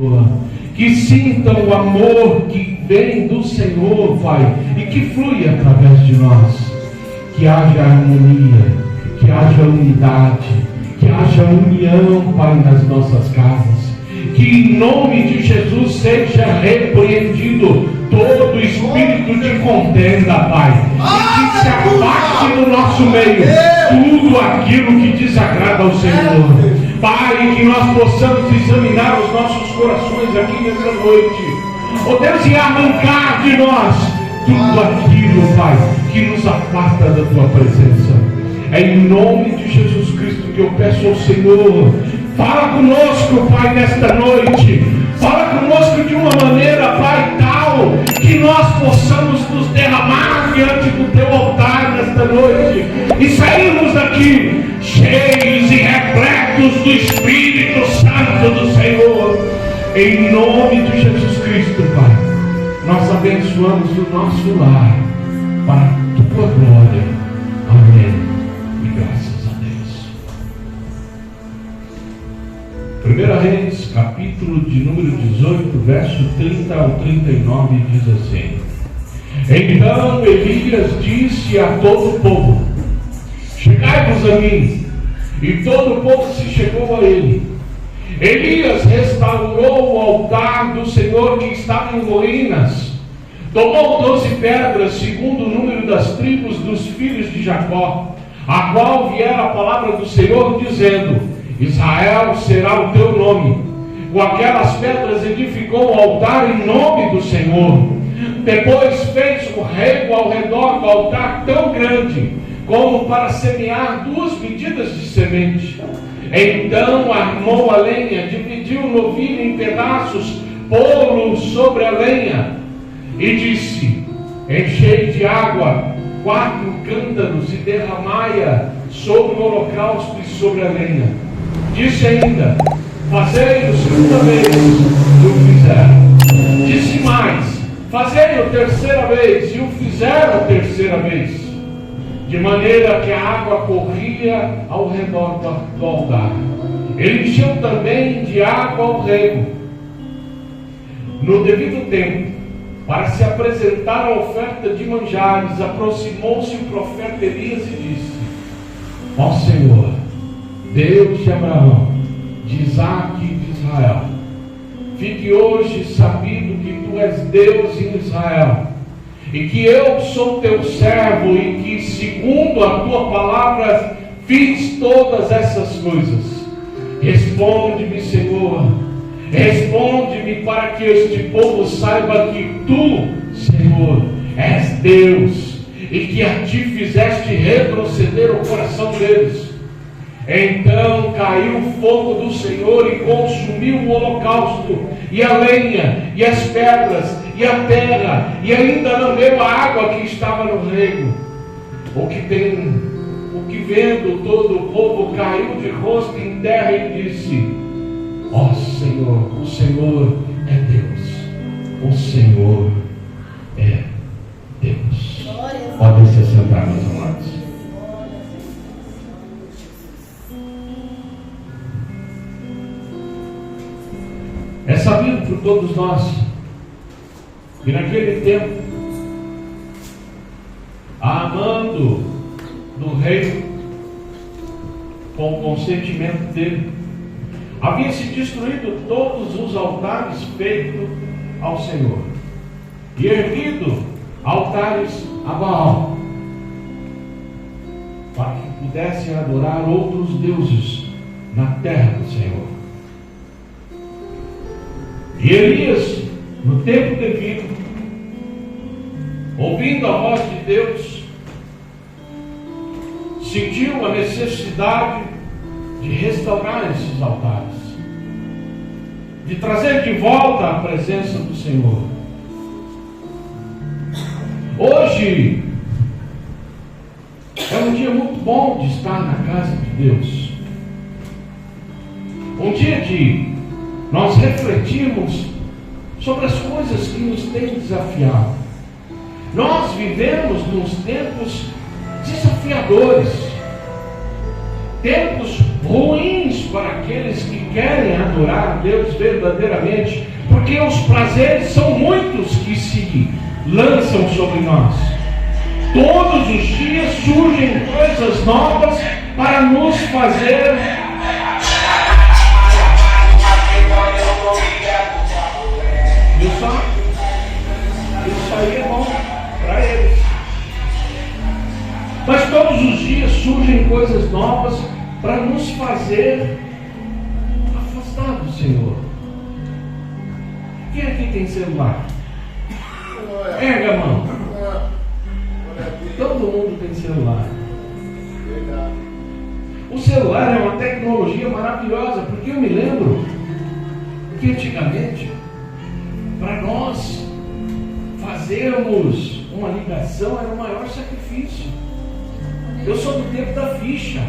Senhor, que sintam o amor que vem do Senhor, Pai, e que flui através de nós. Que haja harmonia, que haja unidade, que haja união, Pai, nas nossas casas. Que em nome de Jesus seja repreendido todo espírito de contenda, Pai, e que se afaste do nosso meio tudo aquilo que desagrada ao Senhor. Pai, que nós possamos examinar os nossos corações aqui nessa noite, ó Deus, e arrancar de nós tudo aquilo, Pai, que nos afasta da Tua presença. É em nome de Jesus Cristo que eu peço ao Senhor, fala conosco, Pai, nesta noite. Fala conosco de uma maneira, Pai, tal que nós possamos nos derramar diante do Teu altar nesta noite e sairmos daqui cheios e repletos do Espírito Santo do Senhor. Em nome de Jesus Cristo, Pai, nós abençoamos o nosso lar para a Tua glória. Amém. E graças a Deus. 1 Reis, capítulo de número 18, verso 30 ao 39, diz assim: Então Elias disse a todo o povo: Chegai-vos a mim. E todo o povo se chegou a ele. Elias restaurou o altar do Senhor que estava em ruínas. Tomou 12 pedras, segundo o número das tribos dos filhos de Jacó, a qual viera a palavra do Senhor, dizendo: Israel será o teu nome. Com aquelas pedras edificou o altar em nome do Senhor. Depois fez um rego ao redor do altar tão grande, como para semear 2 medidas de semente. Então armou a lenha, dividiu o novilho em pedaços, pô-lo sobre a lenha, e disse: Enchei de água 4 cântaros e derramai-a sobre o holocausto e sobre a lenha. Disse ainda: Fazei-o segunda vez, e o fizeram. Disse mais: Fazei-o terceira vez, e o fizeram terceira vez. De maneira que a água corria ao redor do altar. Ele encheu também de água o rego. No devido tempo, para se apresentar a oferta de manjares, aproximou-se o profeta Elias e disse: Ó Senhor, Deus de Abraão, de Isaque e de Israel, fique hoje sabido que Tu és Deus em Israel, e que eu sou Teu servo, e que segundo a Tua palavra fiz todas essas coisas. Responde-me, Senhor, responde-me, para que este povo saiba que Tu, Senhor, és Deus, e que a Ti fizeste retroceder o coração deles. Então caiu o fogo do Senhor e consumiu o holocausto, e a lenha, e as pedras, e a terra, e ainda lambeu a água que estava no rego. O que vendo todo o povo caiu de rosto em terra e disse: Ó Senhor, o Senhor é Deus, o Senhor é Deus. Podem se sentar, meus amados. É sabido por todos nós que naquele tempo, a mando do rei, com o consentimento dele, havia se destruído todos os altares feitos ao Senhor e erguido altares a Baal, para que pudessem adorar outros deuses na terra do Senhor. E Elias, no tempo devido, ouvindo a voz de Deus, sentiu a necessidade de restaurar esses altares, de trazer de volta a presença do Senhor. Hoje é um dia muito bom de estar na casa de Deus, um dia de nós refletirmos sobre as coisas que nos têm desafiado. Nós vivemos nos tempos desafiadores, tempos ruins para aqueles que querem adorar a Deus verdadeiramente, porque os prazeres são muitos que se lançam sobre nós. Todos os dias surgem coisas novas para nos fazer viu só? Isso aí é bom para eles. Mas todos os dias surgem coisas novas para nos fazer afastar do Senhor. Quem aqui tem celular? Erga a mão. Todo mundo tem celular. O celular é uma tecnologia maravilhosa, porque eu me lembro que antigamente, para nós fazermos uma ligação era o maior sacrifício. Eu sou do tempo da ficha.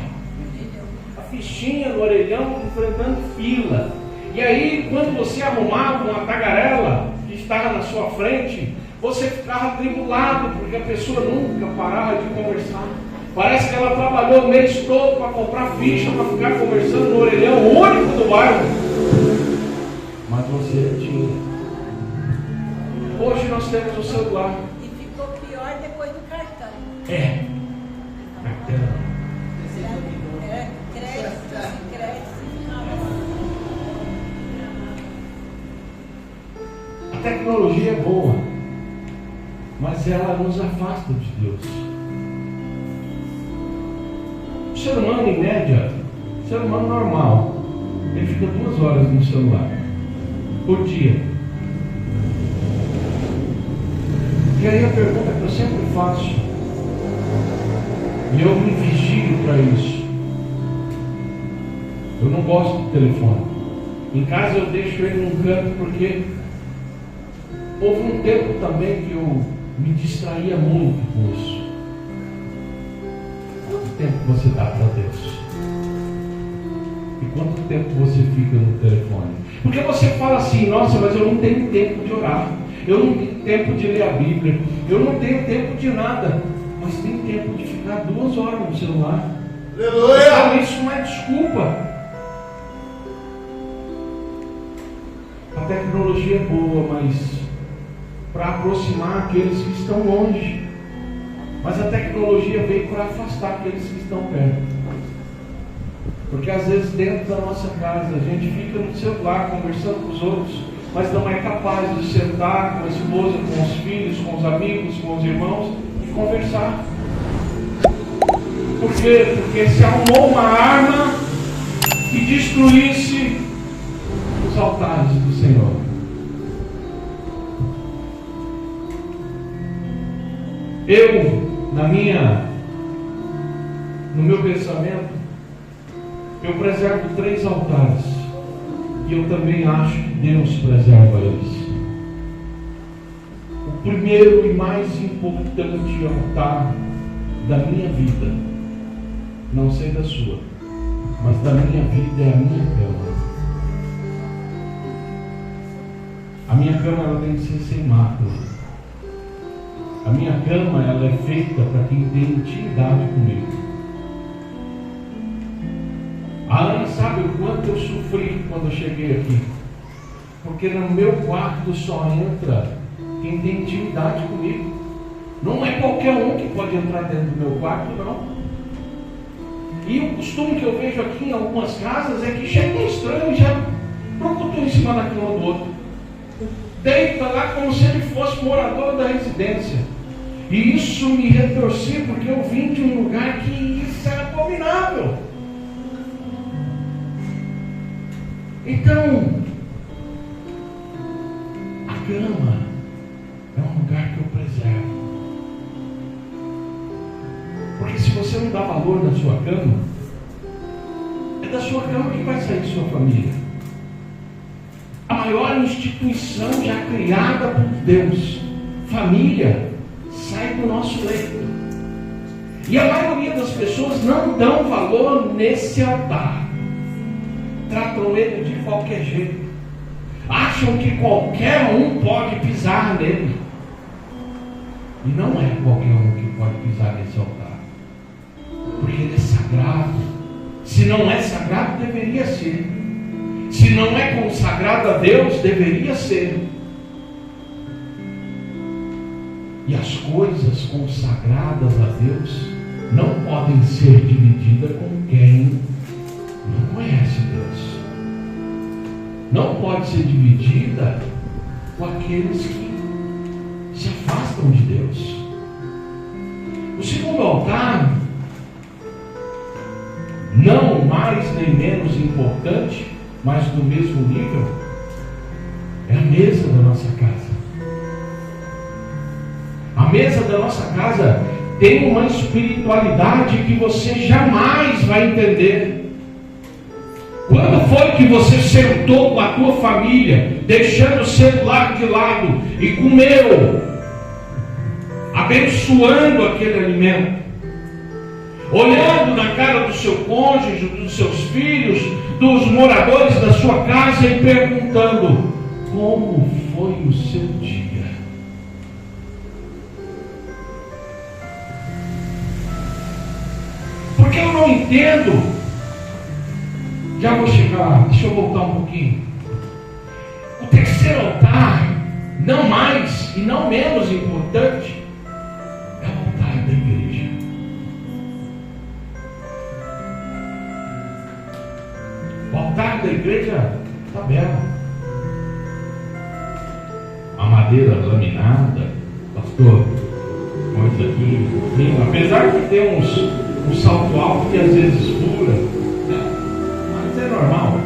A fichinha no orelhão enfrentando fila. E aí, quando você arrumava uma tagarela que estava na sua frente, você ficava atribulado, porque a pessoa nunca parava de conversar. Parece que ela trabalhou o mês todo para comprar ficha, para ficar conversando no orelhão, o único do bairro. Mas você tinha. Hoje nós temos o celular. E ficou pior depois do cartão. É. Cartão. Crédito. A tecnologia é boa, mas ela nos afasta de Deus. O ser humano, em média, o ser humano normal, ele fica 2 horas no celular por dia. E aí a pergunta que eu sempre faço, e eu me vigio para isso: eu não gosto de telefone. Em casa eu deixo ele num canto, porque houve um tempo também que eu me distraía muito com isso. Quanto tempo você dá para Deus? E quanto tempo você fica no telefone? Porque você fala assim: nossa, mas eu não tenho tempo de orar, eu não tenho tempo de ler a Bíblia, eu não tenho tempo de nada. Mas tem tempo de ficar 2 horas no celular. Aleluia! Então, isso não é desculpa. A tecnologia é boa, mas para aproximar aqueles que estão longe. Mas a tecnologia veio para afastar aqueles que estão perto. Porque às vezes dentro da nossa casa a gente fica no celular conversando com os outros, mas não é capaz de sentar com a esposa, com os filhos, com os amigos, com os irmãos e conversar. Por quê? Porque se arrumou uma arma que destruísse os altares do Senhor. Eu, no meu pensamento, eu preservo 3 altares, e eu também acho que Deus preserva eles. O primeiro e mais importante altar da minha vida, não sei da sua, mas da minha vida, é a minha cama. A minha cama, ela tem que ser sem mácula. A minha cama, ela é feita para quem tem intimidade comigo. A Ana sabe o quanto eu sofri quando eu cheguei aqui, porque no meu quarto só entra quem tem intimidade comigo. Não é qualquer um que pode entrar dentro do meu quarto, não. E o costume que eu vejo aqui em algumas casas é que chega um estranho e já procutou em cima da cama do outro, deita lá como se ele fosse morador da residência. E isso me retorcia, porque eu vim de um lugar que isso era abominável. Então, a cama é um lugar que eu preservo. Porque se você não dá valor na sua cama, é da sua cama que vai sair sua família. A maior instituição já criada por Deus, família, sai do nosso leito. E a maioria das pessoas não dão valor nesse altar. Tratam ele de qualquer jeito. Acham que qualquer um pode pisar nele. E não é qualquer um que pode pisar nesse altar. Porque ele é sagrado. Se não é sagrado, deveria ser. Se não é consagrado a Deus, deveria ser. E as coisas consagradas a Deus não podem ser divididas com quem não conhece Deus. Não pode ser dividida com aqueles que se afastam de Deus. O segundo altar, não mais nem menos importante, mas do mesmo nível, é a mesa da nossa casa. A mesa da nossa casa tem uma espiritualidade que você jamais vai entender. Quando foi que você sentou com a tua família, deixando o celular de lado e comeu, abençoando aquele alimento, olhando na cara do seu cônjuge, dos seus filhos, dos moradores da sua casa e perguntando: como foi o seu dia? Porque eu não entendo. Já vou chegar lá, deixa eu voltar um pouquinho. O terceiro altar, não mais e não menos importante, é o altar da igreja. O altar da igreja está belo. A madeira laminada, pastor, coisa aqui, apesar de ter um salto alto que às vezes fura, mas é normal.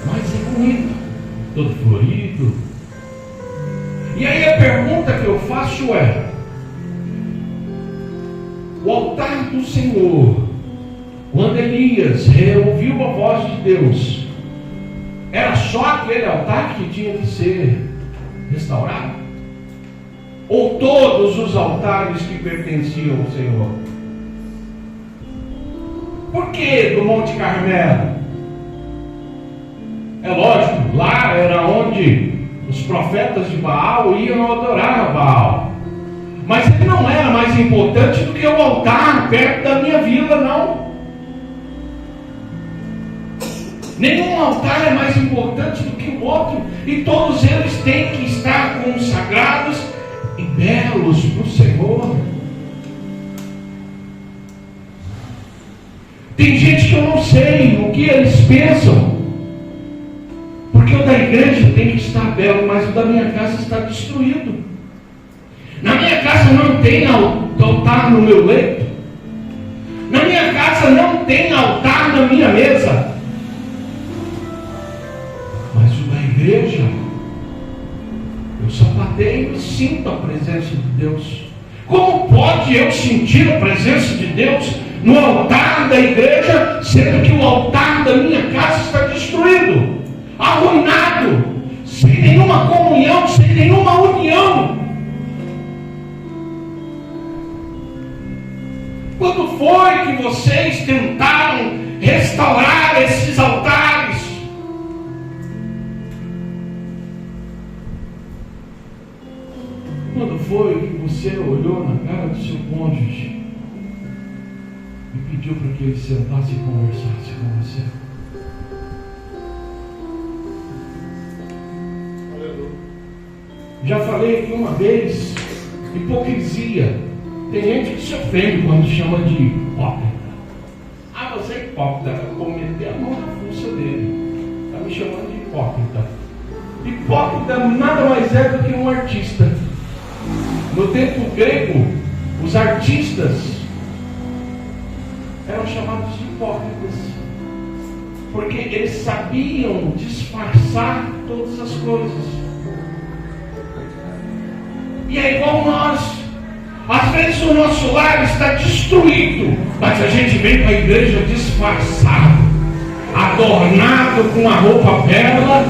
Mas é bonito, todo florido. E aí a pergunta que eu faço é: o altar do Senhor, quando Elias ouviu a voz de Deus, era só aquele altar que tinha que ser restaurado? Ou todos os altares que pertenciam ao Senhor? Por que do Monte Carmelo? É lógico, lá era onde os profetas de Baal iam adorar a Baal. Mas ele não era mais importante do que o altar perto da minha vila, não. Nenhum altar é mais importante do que o outro. E todos eles têm que estar consagrados e belos para o Senhor. Tem gente que eu não sei o que eles pensam, porque o da igreja tem que estar belo, mas o da minha casa está destruído. Na minha casa não tem altar no meu leito. Na minha casa não tem altar na minha mesa. Mas o da igreja, eu sapateio e sinto a presença de Deus. Como pode eu sentir a presença de Deus no altar da igreja, sendo que o altar da minha casa está destruído, arruinado, sem nenhuma comunhão, sem nenhuma união? Quando foi que vocês tentaram restaurar esses altares? Quando foi que você olhou na cara do seu cônjuge e pediu para que ele sentasse e conversasse com você? Já falei aqui uma vez: hipocrisia. Tem gente que se ofende quando chama de hipócrita. Ah, você é hipócrita. Eu vou meter a mão na fuça dele. Está me chamando de hipócrita. Hipócrita nada mais é do que um artista. No tempo grego, os artistas eram chamados de hipócritas, porque eles sabiam disfarçar todas as coisas. E é igual nós. Às vezes o nosso lar está destruído, mas a gente vem para a igreja disfarçado, adornado com a roupa bela,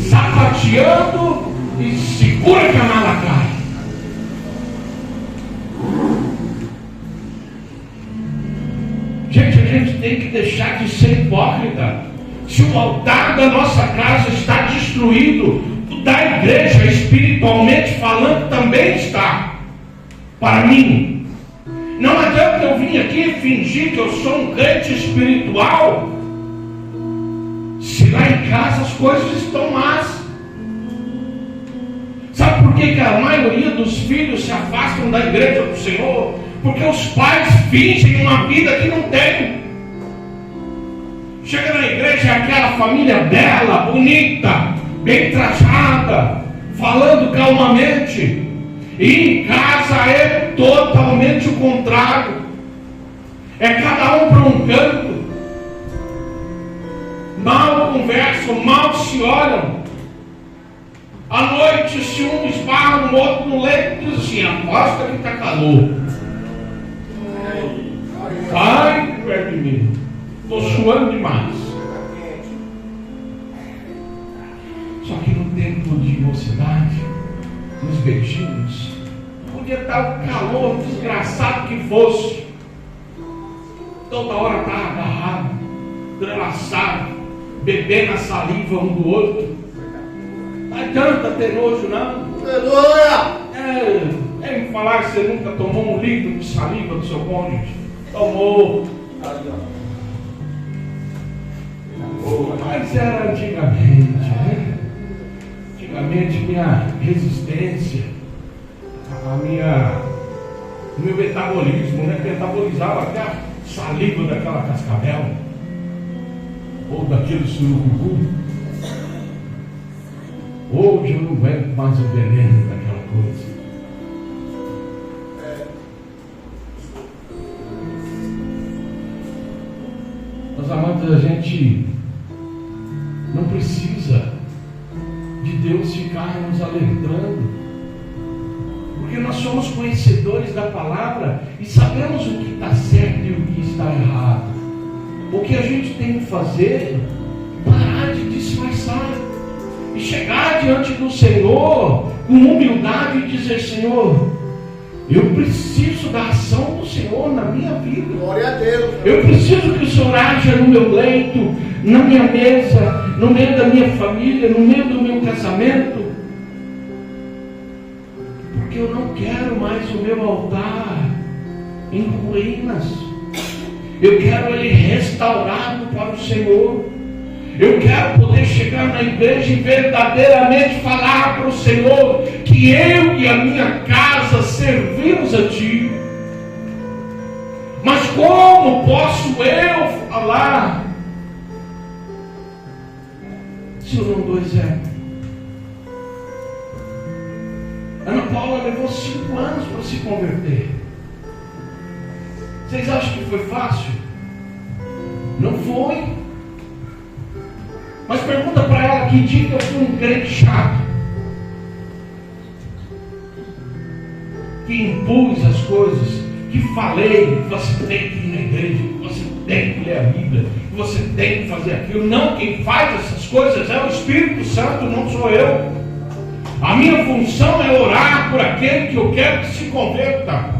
sapateando e segura que a mala cai. Gente, a gente tem que deixar de ser hipócrita. Se o altar da nossa casa está destruído, o da igreja, espiritualmente falando, também está. Para mim, não adianta eu vir aqui fingir que eu sou um crente espiritual se lá em casa as coisas estão más. Sabe por que a maioria dos filhos se afastam da igreja do Senhor? Porque os pais fingem uma vida que não tem. Chega na igreja, é aquela família bela, bonita, bem trajada, falando calmamente. E em casa é totalmente o contrário. É cada um para um canto. Mal conversam, mal se olham. À noite, se um esbarra no outro no leito, diz assim: aposta que está calor. Sai perto de mim. Estou suando demais. Só que no tempo de mocidade, nos beijinhos, podia estar o calor desgraçado que fosse. Toda hora estava agarrado, entrelaçado, bebendo a saliva um do outro. Não adianta ter nojo, não. É me falar que você nunca tomou um litro de saliva do seu cônjuge. Tomou. Mas era antigamente, né? Antigamente minha resistência, o meu metabolismo, né? Metabolizava até a saliva daquela cascavel ou daquele surucucu. Hoje eu não aguento mais o veneno daquela coisa. Mas, amados, a gente não precisa de Deus ficar nos alertando, porque nós somos conhecedores da palavra e sabemos o que está certo e o que está errado. O que a gente tem que fazer é parar de disfarçar e chegar diante do Senhor com humildade e dizer: Senhor, eu preciso da ação do Senhor na minha vida. Glória a Deus. Eu preciso que o Senhor haja no meu leito, na minha mesa, no meio da minha família, no meio do meu casamento. Porque eu não quero mais o meu altar em ruínas. Eu quero ele restaurado para o Senhor. Eu quero poder chegar na igreja e verdadeiramente falar para o Senhor que eu e a minha casa servimos a Ti. Mas como posso eu falar se eu não dou exemplo? Ana Paula levou 5 anos para se converter. Vocês acham que foi fácil? Não foi. Mas pergunta para ela que dia que eu fui um crente chato, que impus as coisas, que falei que você tem que ir na igreja, que você tem que ler a Bíblia, que você tem que fazer aquilo. Não, quem faz essas coisas é o Espírito Santo, não sou eu. A minha função é orar por aquele que eu quero que se converta.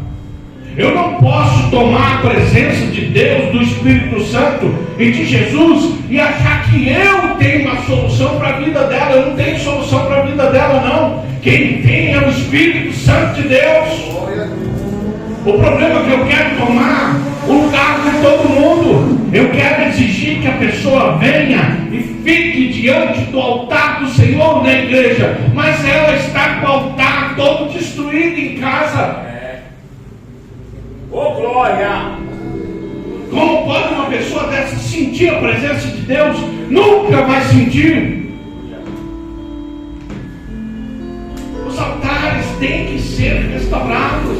Eu não posso tomar a presença de Deus, do Espírito Santo e de Jesus e achar que eu tenho uma solução para a vida dela. Eu não tenho solução para a vida dela, não. Quem tem é o Espírito Santo de Deus. O problema é que eu quero tomar o lugar de todo mundo. Eu quero exigir que a pessoa venha e fique diante do altar do Senhor na igreja, mas ela está com o altar todo destruído em casa. Oh, glória! Como pode uma pessoa dessa sentir a presença de Deus? Nunca vai sentir. Os altares têm que ser restaurados,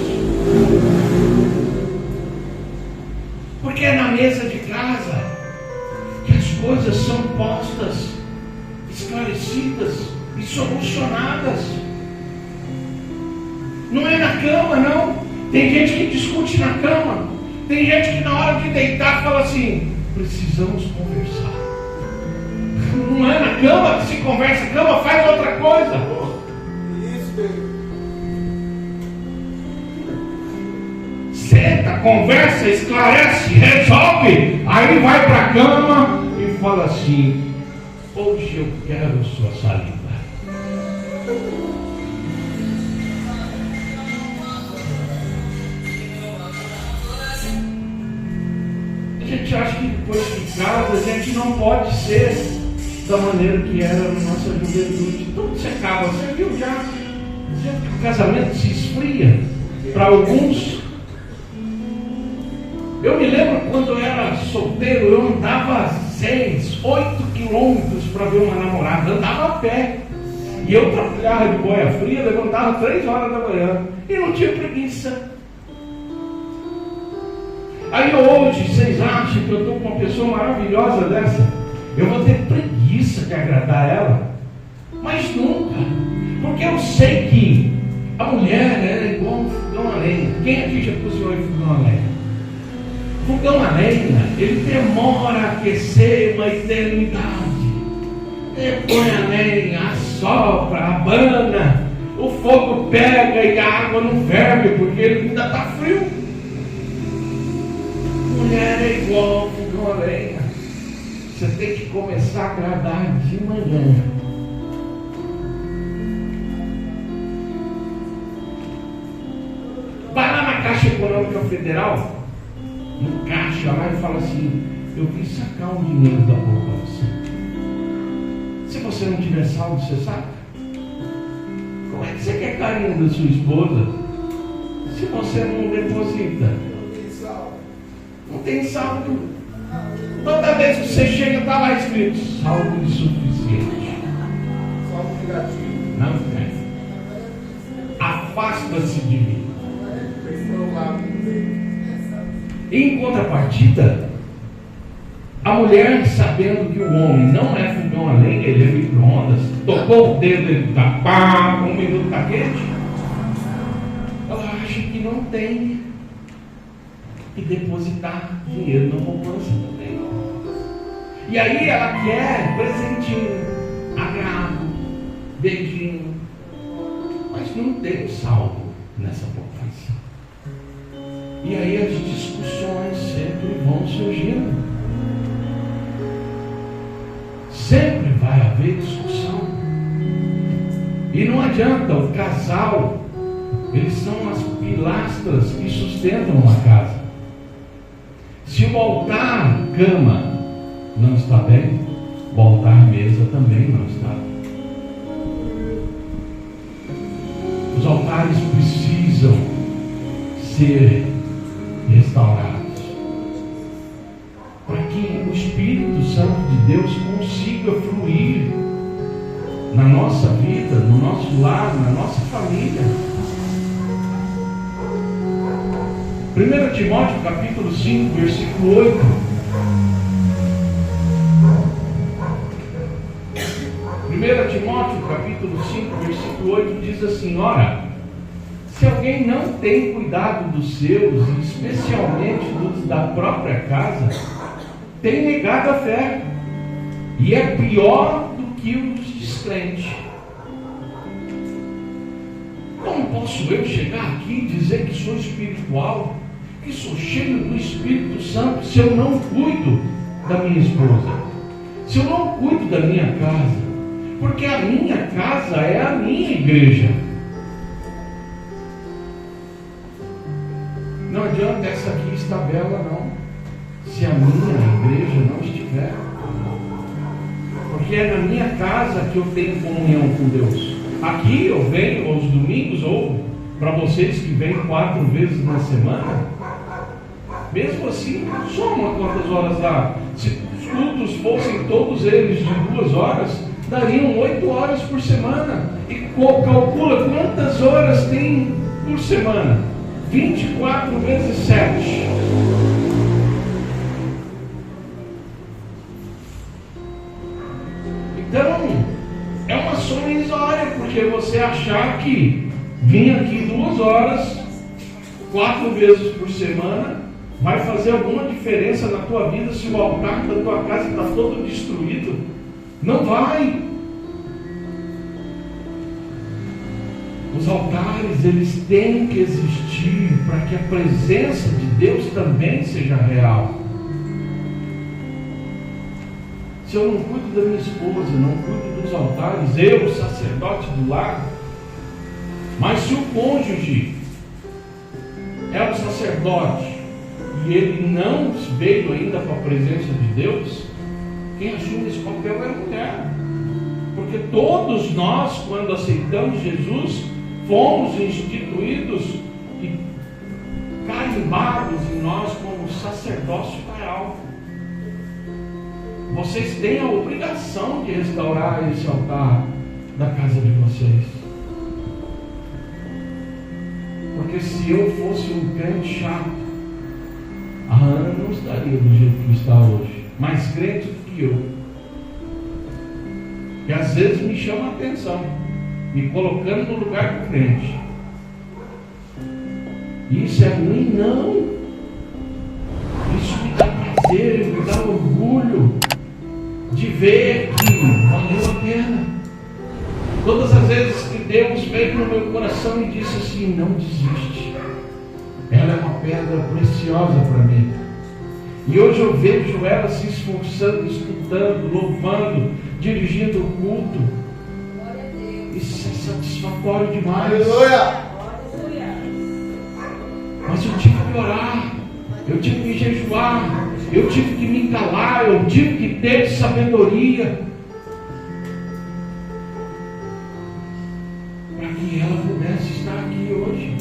porque é na mesa de casa que as coisas são postas, esclarecidas e solucionadas. Não é na cama, não. Tem gente que discute na cama. Tem gente que na hora de deitar fala assim: precisamos conversar. Não é na cama que se conversa. A cama faz outra coisa. Senta, conversa, esclarece, resolve. Aí vai para a cama e fala assim: hoje eu quero sua saliva. A gente acha que depois de casa a gente não pode ser da maneira que era na nossa juventude. Tudo se acaba. Você viu já que o casamento se esfria para alguns. Eu me lembro quando eu era solteiro, eu andava 6, 8 quilômetros para ver uma namorada, andava a pé. E eu trabalhava de boia fria, levantava 3 horas da manhã e não tinha preguiça. Aí hoje, vocês acham que eu estou com uma pessoa maravilhosa dessa? Eu vou ter preguiça de agradar ela? Mas nunca. Porque eu sei que a mulher é igual um fogão a lenha. Quem aqui já cozinhou em fogão a lenha? Fogão a lenha, ele demora a aquecer uma eternidade. Ele põe a lenha, assopra, abana, o fogo pega e a água não ferve, porque ele ainda está frio. Mulher é igual ao fogão a lenha. Você tem que começar a agradar de manhã. Vai lá na Caixa Econômica Federal, no caixa lá, e fala assim: eu vim sacar um dinheiro da poupança. Se você não tiver saldo, você saca? Como é que você quer carinho da sua esposa se você não deposita? Não tem saldo. Toda vez que você chega, está lá escrito: saldo insuficiente. Saldo negativo. Não tem. Afasta-se de mim. Em contrapartida, a mulher, sabendo que o homem não é fogão a lenha, ele é micro-ondas, tocou o dedo, ele está pá, 1 minuto está quente, ela acha que não tem que depositar dinheiro na poupança também. E aí ela quer presentinho, agrado, beijinho, mas não tem saldo nessa poupança. E aí as discussões sempre vão surgindo. Sempre vai haver discussão. E não adianta, o casal, eles são as pilastras que sustentam uma casa. Se o altar cama não está bem, o altar mesa também não está. Os altares precisam ser restaurados, para que o Espírito Santo de Deus consiga fluir na nossa vida, no nosso lar, na nossa família. 1 Timóteo capítulo 5, versículo 8. 1 Timóteo capítulo 5, versículo 8 diz assim: ora, se alguém não tem cuidado dos seus, e especialmente dos da própria casa, tem negado a fé, e é pior do que os descrentes. Como posso eu chegar aqui e dizer que sou espiritual, que sou cheio do Espírito Santo, se eu não cuido da minha esposa, se eu não cuido da minha casa? Porque a minha casa é a minha igreja. Não adianta essa aqui estar bela, não, se a minha igreja não estiver. Porque é na minha casa que eu tenho comunhão com Deus. Aqui eu venho aos domingos, ou para vocês que vêm 4 vezes na semana, mesmo assim, soma quantas horas dá. Se os cultos fossem todos eles de 2 horas, dariam 8 horas por semana. E calcula quantas horas tem por semana. 24 vezes 7. Então, é uma soma irrisória, porque você achar que vir aqui 2 horas, 4 vezes por semana, vai fazer alguma diferença na tua vida se o altar da tua casa está todo destruído. Não vai. Os altares, eles têm que existir para que a presença de Deus também seja real. Se eu não cuido da minha esposa, não cuido dos altares, eu, sacerdote do lar, mas se o cônjuge é o sacerdote e ele não veio ainda para a presença de Deus, Quem assume esse papel é a mulher. Porque todos nós, quando aceitamos Jesus, fomos instituídos e carimbados em nós como sacerdócio real. Vocês têm a obrigação de restaurar esse altar da casa de vocês. Porque se eu fosse um crente chato, a Ana não estaria do jeito que está hoje, mais crente do que eu. E às vezes me chama a atenção, me colocando no lugar do crente. Isso é ruim? Não. Isso me dá prazer, me dá orgulho de ver que valeu a pena. Todas as vezes que Deus veio no meu coração e disse assim: não desiste, ela é uma pedra preciosa para mim. E hoje eu vejo ela se esforçando, estudando, louvando, dirigindo o culto. Isso é satisfatório demais. Aleluia! Mas eu tive que orar, eu tive que jejuar, eu tive que me calar, eu tive que ter sabedoria para que ela pudesse estar aqui hoje.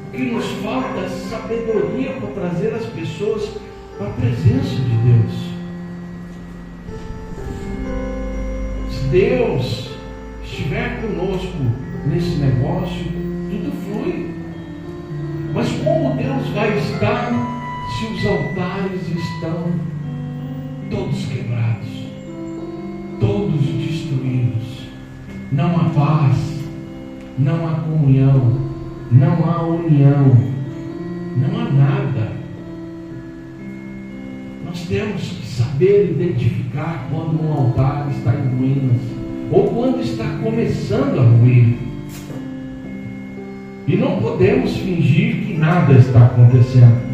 O que nos falta é sabedoria para trazer as pessoas para a presença de Deus. Se Deus estiver conosco nesse negócio, tudo flui. Mas como Deus vai estar se os altares estão todos quebrados, todos destruídos? Não há paz, não há comunhão, não há união, não há nada. Nós temos que saber identificar quando um altar está em ruínas ou quando está começando a ruir. E não podemos fingir que nada está acontecendo.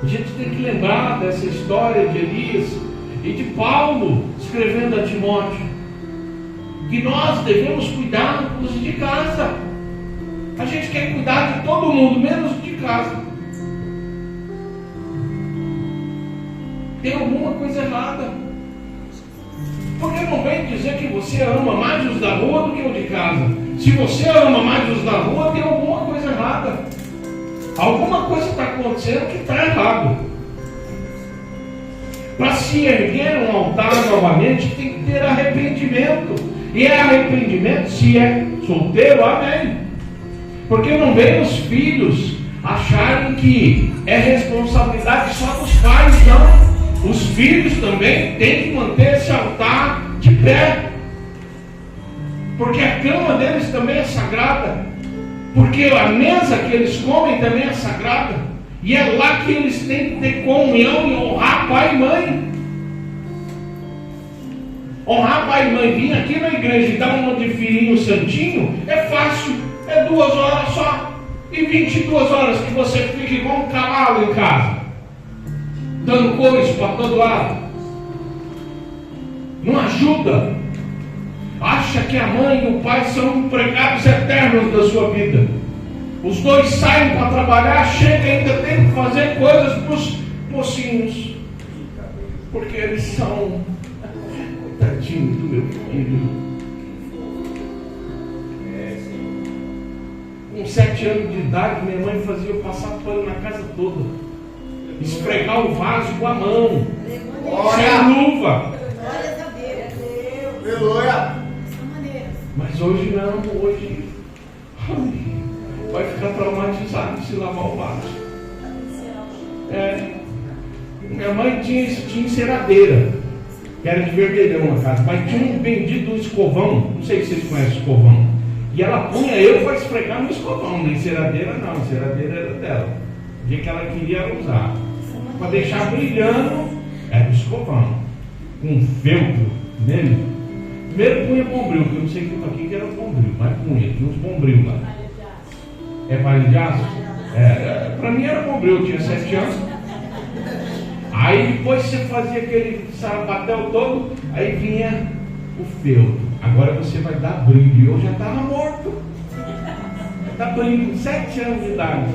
A gente tem que lembrar dessa história de Elias e de Paulo escrevendo a Timóteo, que nós devemos cuidar dos de casa. A gente quer cuidar de todo mundo, menos de casa. Tem alguma coisa errada. Porque não vem dizer que você ama mais os da rua do que os de casa. Se você ama mais os da rua, tem alguma coisa errada. Alguma coisa está acontecendo que está errado. Para se erguer um altar novamente, tem que ter arrependimento. E é arrependimento se é solteiro, amém. Porque não vem os filhos acharem que é responsabilidade só dos pais, não. Os filhos também têm que manter esse altar de pé. Porque a cama deles também é sagrada. Porque a mesa que eles comem também é sagrada. E é lá que eles têm que ter comunhão e honrar pai e mãe. Honrar pai e mãe, vir aqui na igreja e dar uma de filhinho santinho, é fácil. É 2 horas só. E 22 horas que você fica igual um cavalo em casa, dando coisa para todo lado. Não ajuda. Acha que a mãe e o pai são empregados eternos da sua vida. Os dois saem para trabalhar, chega e ainda tem que fazer coisas para os mocinhos, porque eles são coitadinhos do meu filho. Com 7 anos de idade, minha mãe fazia eu passar pano na casa toda, esfregar o vaso com a mão, sem luva. Aleluia! Mas hoje não, hoje vai ficar traumatizado se lavar o vaso. Minha mãe tinha enceradeira, que era de vermelhão na casa, mas tinha um bendito escovão, não sei se vocês conhecem escovão, e ela punha eu para esfregar no escovão, na enceradeira não, a enceradeira era dela, o dia que ela queria usar, para deixar brilhando, era o escovão, com feltro nele. Primeiro punha bombril, que eu não sei o que era bombril, mas punha, tinha uns bombril lá. É palha de aço? Para mim era bombril, eu tinha 7 anos. Aí depois você fazia aquele sarapatel todo, aí vinha o feltro. Agora você vai dar brilho. Eu já estava morto. Dá brilho, 7 anos de idade.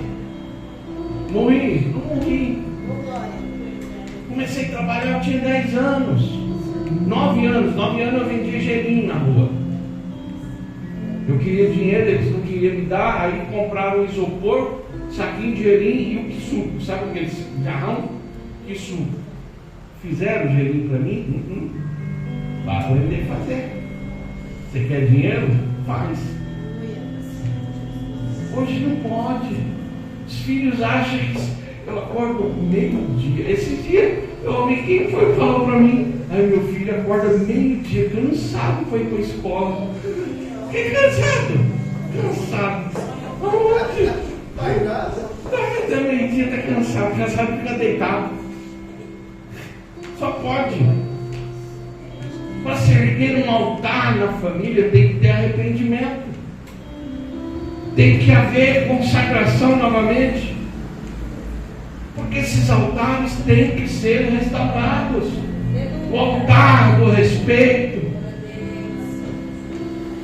Morri, não morri. Comecei a trabalhar, eu tinha 10 anos. 9 anos eu vendia gelinho na rua. Eu queria dinheiro, eles não queriam me dar, aí compraram o isopor, saquinho de gelinho e o quissuco. Sabe aquele jarrão? Quissuco. Fizeram o gelinho para mim? Vai aprender a fazer. Você quer dinheiro? Faz. Hoje não pode. Os filhos acham que eu acordo meio-dia. Esse dia eu ouvi quem foi que falou para mim. Aí meu filho acorda meio-dia, cansado, foi para a escola. Fiquei cansado. Aonde? Vai em casa. Até meio-dia está cansado fica deitado. Só pode. Para se erguer um altar na família tem que ter arrependimento. Tem que haver consagração novamente. Porque esses altares têm que ser restaurados. O altar do respeito.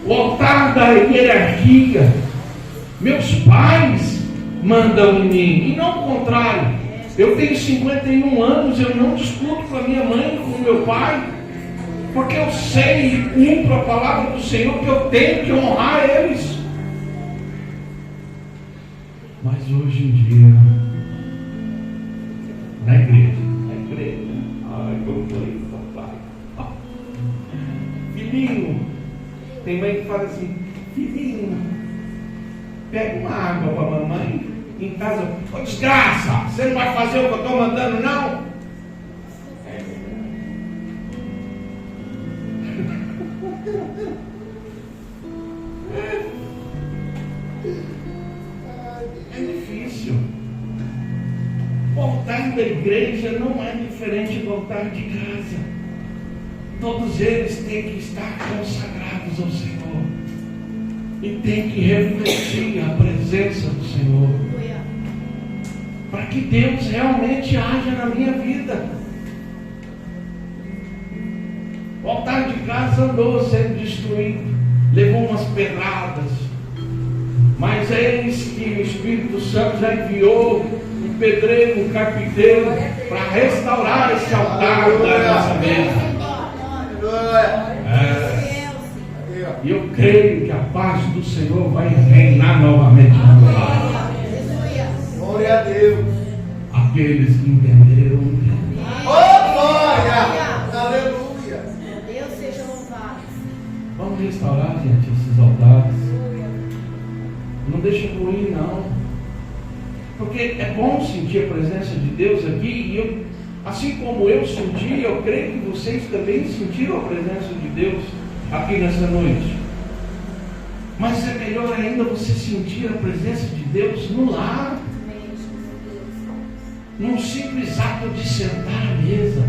O altar da hierarquia. Meus pais mandam em mim, e não o contrário. Eu tenho 51 anos, eu não discuto com a minha mãe, com o meu pai, porque eu sei e cumpro a palavra do Senhor, que eu tenho que honrar eles. Mas hoje em dia, na igreja, ai, como foi, papai. Filhinho, tem mãe que fala assim, filhinho, pega uma água para a mamãe em casa. Ô desgraça, você não vai fazer o que eu estou mandando, não? É difícil. O altar da igreja não é diferente do altar de casa. Todos eles têm que estar consagrados ao Senhor. E tem que refletir a presença do Senhor. Para que Deus realmente haja na minha vida. O altar de casa andou sendo destruído. Levou umas pedradas. Mas eis que o Espírito Santo já enviou um pedreiro, um carpinteiro, para restaurar esse altar da nossa mesa. E eu creio que a paz do Senhor vai reinar novamente no meu lar. Glória a Deus. Aqueles que entenderam. Oh, glória! Aleluia! Deus seja louvado. Vamos restaurar, gente, esses altares. Não deixa ruim, não. Porque é bom sentir a presença de Deus aqui. E eu, assim como eu senti, eu creio que vocês também sentiram a presença de Deus aqui nessa noite. Mas é melhor ainda você sentir a presença de Deus no lar. Num simples ato de sentar à mesa.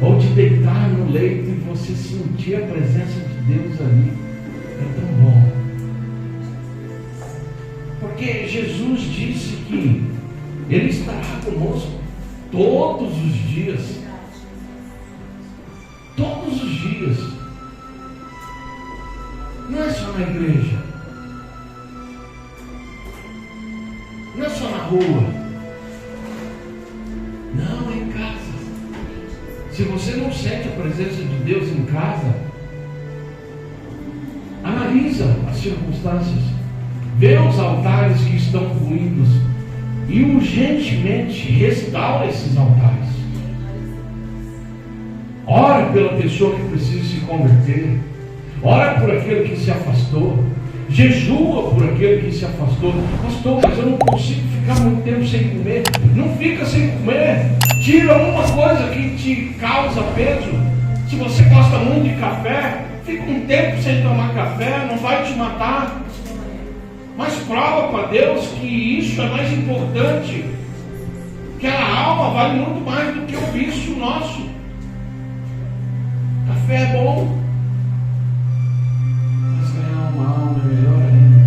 Ou de deitar no leito e você sentir a presença de Deus ali. É tão bom. Porque Jesus disse que Ele estará conosco todos os dias. Todos os dias. Não é só na igreja. Não é só na rua. Não, é em casa. Se você não sente a presença de Deus em casa, analisa as circunstâncias. Vê os altares que estão ruídos e urgentemente restaura esses altares. Ora pela pessoa que precisa se converter. Ora por aquele que se afastou. Jejua por aquele que se afastou. Pastor, mas eu não consigo ficar muito tempo sem comer. Não fica sem comer. Tira uma coisa que te causa peso. Se você gosta muito de café, fica um tempo sem tomar café, não vai te matar. Mas prova para Deus que isso é mais importante. Que a alma vale muito mais do que o vício nosso. Café é bom. Mas ganhar uma alma é melhor ainda.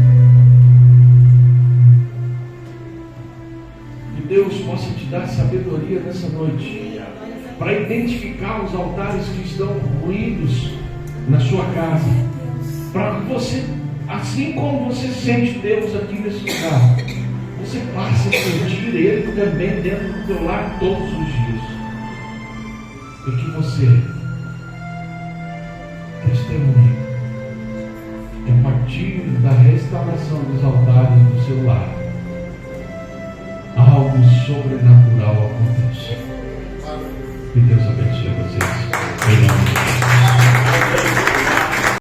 Que Deus possa te dar sabedoria nessa noite. Para identificar os altares que estão ruídos na sua casa. Para que você, assim como você sente Deus aqui nesse lugar, você passe a sentir Ele também dentro do teu lar todos os dias. E que você testemunhe que a partir da restauração dos altares do seu lar, algo sobrenatural aconteça. Que Deus abençoe.